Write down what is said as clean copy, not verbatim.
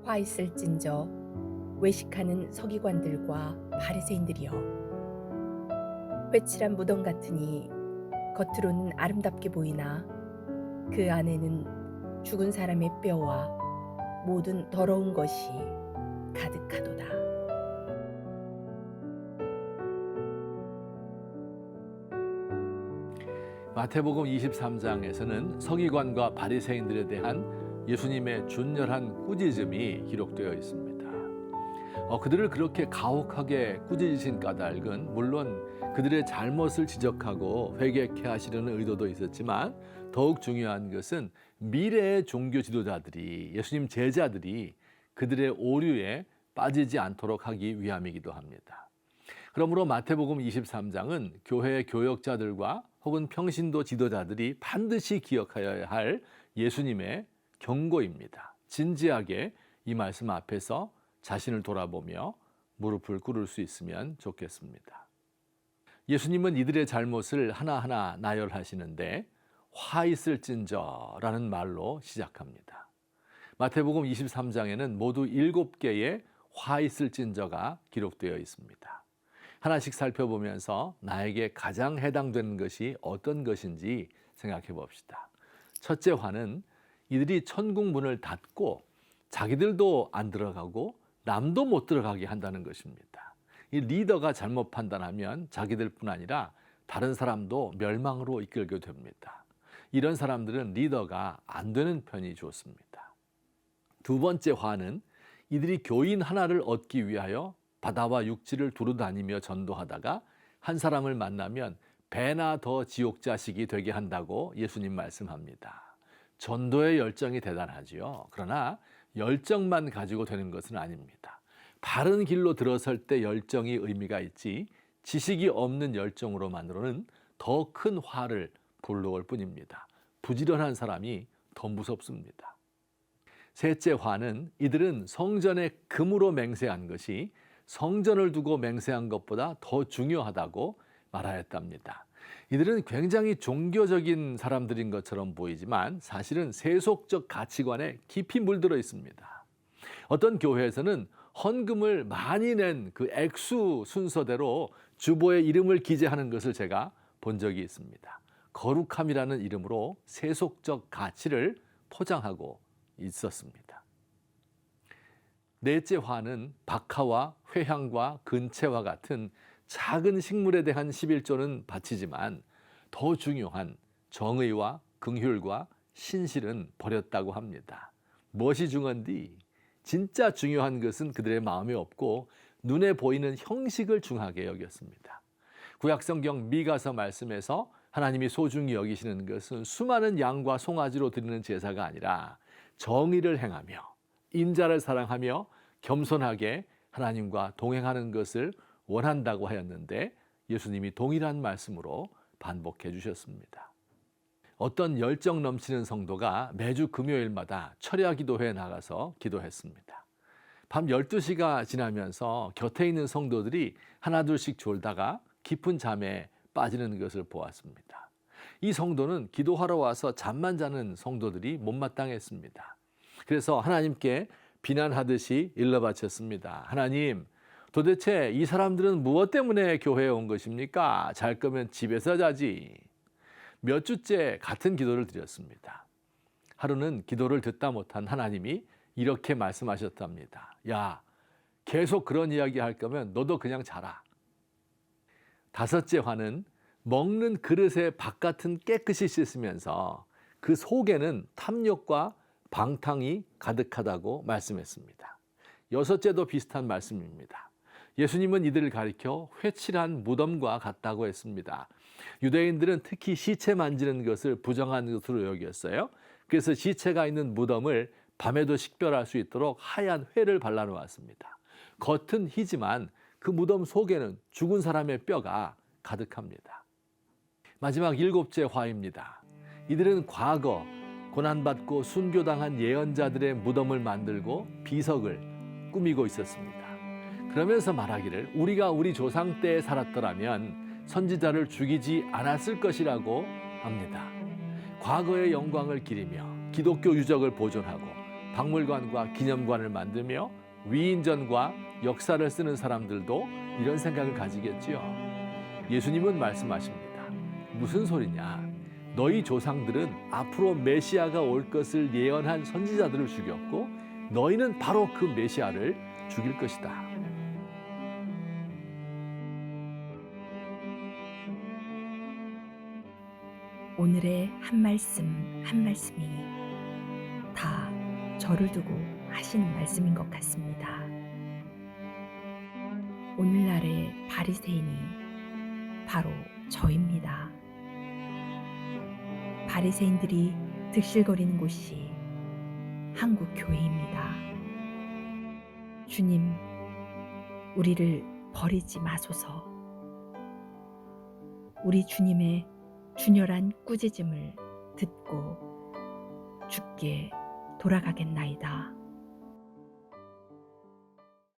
화 있을진저 외식하는 서기관들과 바리새인들이여, 회칠한 무덤 같으니 겉으로는 아름답게 보이나 그 안에는 죽은 사람의 뼈와 모든 더러운 것이 가득하도다. 마태복음 23장에서는 서기관과 바리새인들에 대한 예수님의 준열한 꾸짖음이 기록되어 있습니다. 그들을 그렇게 가혹하게 꾸짖으신 까닭은 물론 그들의 잘못을 지적하고 회개케 하시려는 의도도 있었지만, 더욱 중요한 것은 미래의 종교 지도자들이, 예수님 제자들이 그들의 오류에 빠지지 않도록 하기 위함이기도 합니다. 그러므로 마태복음 23장은 교회의 교역자들과 혹은 평신도 지도자들이 반드시 기억하여야 할 예수님의 경고입니다. 진지하게 이 말씀 앞에서 자신을 돌아보며 무릎을 꿇을 수 있으면 좋겠습니다. 예수님은 이들의 잘못을 하나하나 나열하시는데 화 있을진저라는 말로 시작합니다. 마태복음 23장에는 모두 7개의 화 있을진저가 기록되어 있습니다. 하나씩 살펴보면서 나에게 가장 해당되는 것이 어떤 것인지 생각해 봅시다. 첫째 화는 이들이 천국 문을 닫고 자기들도 안 들어가고 남도 못 들어가게 한다는 것입니다. 이 리더가 잘못 판단하면 자기들뿐 아니라 다른 사람도 멸망으로 이끌게 됩니다. 이런 사람들은 리더가 안 되는 편이 좋습니다. 두 번째 화는 이들이 교인 하나를 얻기 위하여 바다와 육지를 두루다니며 전도하다가 한 사람을 만나면 배나 더 지옥 자식이 되게 한다고 예수님 말씀합니다. 전도의 열정이 대단하지요. 그러나 열정만 가지고 되는 것은 아닙니다. 바른 길로 들어설 때 열정이 의미가 있지, 지식이 없는 열정으로만으로는 더 큰 화를 불러올 뿐입니다. 부지런한 사람이 더 무섭습니다. 셋째 화는 이들은 성전에 금으로 맹세한 것이 성전을 두고 맹세한 것보다 더 중요하다고 말하였답니다. 이들은 굉장히 종교적인 사람들인 것처럼 보이지만 사실은 세속적 가치관에 깊이 물들어 있습니다. 어떤 교회에서는 헌금을 많이 낸 그 액수 순서대로 주보에 이름을 기재하는 것을 제가 본 적이 있습니다. 거룩함이라는 이름으로 세속적 가치를 포장하고 있었습니다. 넷째 화는 박하와 회향과 근채와 같은 작은 식물에 대한 11조는 바치지만 더 중요한 정의와 긍휼과 신실은 버렸다고 합니다. 무엇이 중요한디? 진짜 중요한 것은 그들의 마음에 없고 눈에 보이는 형식을 중하게 여겼습니다. 구약성경 미가서 말씀에서 하나님이 소중히 여기시는 것은 수많은 양과 송아지로 드리는 제사가 아니라 정의를 행하며 인자를 사랑하며 겸손하게 하나님과 동행하는 것을 원한다고 하였는데, 예수님이 동일한 말씀으로 반복해 주셨습니다. 어떤 열정 넘치는 성도가 매주 금요일마다 철야 기도회에 나가서 기도했습니다. 밤 12시가 지나면서 곁에 있는 성도들이 하나둘씩 졸다가 깊은 잠에 빠지는 것을 보았습니다. 이 성도는 기도하러 와서 잠만 자는 성도들이 못마땅했습니다. 그래서 하나님께 비난하듯이 일러바쳤습니다. 하나님, 도대체 이 사람들은 무엇 때문에 교회에 온 것입니까? 잘 거면 집에서 자지. 몇 주째 같은 기도를 드렸습니다. 하루는 기도를 듣다 못한 하나님이 이렇게 말씀하셨답니다. 야, 계속 그런 이야기 할 거면 너도 그냥 자라. 다섯째 화는 먹는 그릇의 바깥은 깨끗이 씻으면서 그 속에는 탐욕과 방탕이 가득하다고 말씀했습니다. 여섯째도 비슷한 말씀입니다. 예수님은 이들을 가리켜 회칠한 무덤과 같다고 했습니다. 유대인들은 특히 시체 만지는 것을 부정한 것으로 여겼어요. 그래서 시체가 있는 무덤을 밤에도 식별할 수 있도록 하얀 회를 발라놓았습니다. 겉은 희지만 그 무덤 속에는 죽은 사람의 뼈가 가득합니다. 마지막 7째 화입니다. 이들은 과거 고난받고 순교당한 예언자들의 무덤을 만들고 비석을 꾸미고 있었습니다. 그러면서 말하기를 우리가 우리 조상 때에 살았더라면 선지자를 죽이지 않았을 것이라고 합니다. 과거의 영광을 기리며 기독교 유적을 보존하고 박물관과 기념관을 만들며 위인전과 역사를 쓰는 사람들도 이런 생각을 가지겠지요. 예수님은 말씀하십니다. 무슨 소리냐? 너희 조상들은 앞으로 메시아가 올 것을 예언한 선지자들을 죽였고 너희는 바로 그 메시아를 죽일 것이다. 오늘의 한 말씀 한 말씀이 다 저를 두고 하시는 말씀인 것 같습니다. 오늘날의 바리새인이 바로 저입니다. 바리새인들이 득실거리는 곳이 한국 교회입니다. 주님, 우리를 버리지 마소서. 우리 주님의 준열한 꾸짖음을 듣고 주께 돌아가겠나이다.